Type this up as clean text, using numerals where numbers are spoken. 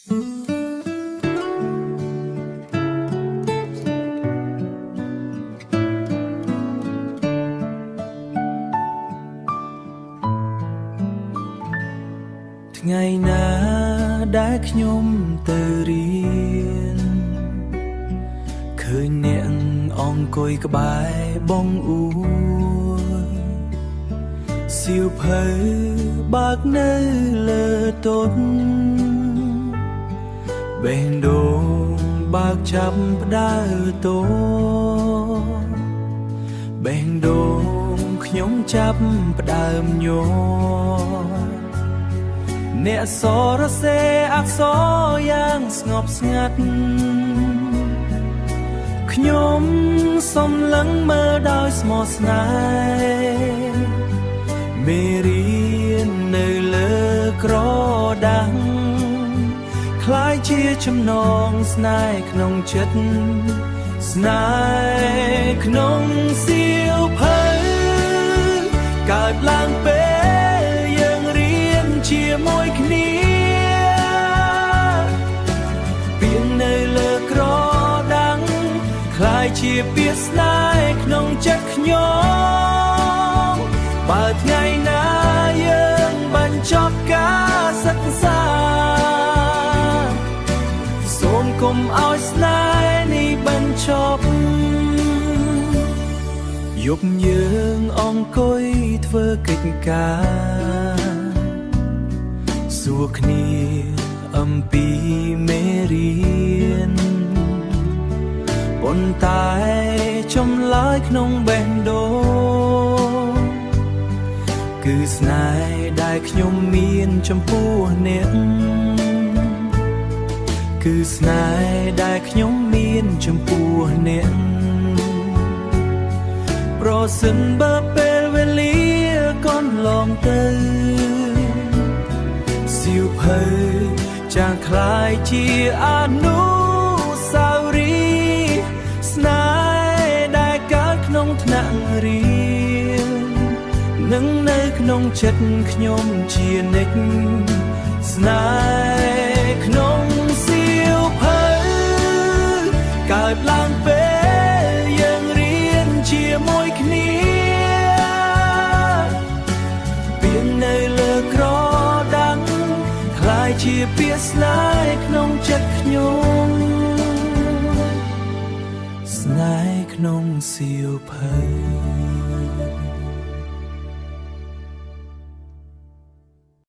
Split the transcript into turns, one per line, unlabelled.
ថ្ងៃណាដែលខ្ញុំទៅរៀនឃើញអ្នកអង្គុយក្បែរបងអ៊ូសៀវភៅបើកនៅលើតុបេះដូងបើកចាប់ផ្ដើតូបេះដូងខ្ញុំចាប់ផ្ដើមញ័រអ្នកសរសេរអក្សរយ៉ាងស្ងប់ស្ងាត់ខ្ញុំសំឡឹងមើលដោយស្មោះស្នេហ៍មេរៀននៅលើក្រដាស់คล้ายជាចំណងស្នេហ៍ក្នុងចិត្តស្នេហ៍ក្នុងសៀវភៅកើតឡើងពេលយើងរៀនជាមួយគ្នាពាក្យនៅលើក្រដាស់คล้ายជាពាក្យស្នេហ៍ក្នុងចិត្តខ្ញុំបើថ្ងៃណាយើងបញ្ចប់ការសិក្សាសូមកុំឲ្យស្នេហ៍នេះបញ្ចប់យប់យើងអង្គុយធ្វើកិច្ចការសួរគ្នាអំពីមេរៀនប៉ុន្តែចម្លើយក្នុងបេះដូងគឺស្នេហ៍ដែលខ្ញុំមានចំពោះអ្នកគឺស្នេហ៍ដែលខ្ញុំមានចំពោះអ្នកប្រសិនបើពេលវេលាកន្លងទៅសៀវភៅចាងคล้ายជាអនុស្សាវរីយ៍ស្នេហ៍ដែលកើតក្នុងថ្នាក់រៀននឹងនៅក្នុងចិត្តខ្ញុំជានិច្ចស្នេហ៍ក្នុងសៀវភៅកើតឡើងពេលយើងរៀនជាមួយគ្នាពាក្យនៅលើក្រដាស់คล้ายជាពាក្យស្នេហ៍ក្នុងចិត្តខ្ញុំស្នេហ៍ក្នុងសៀវភៅ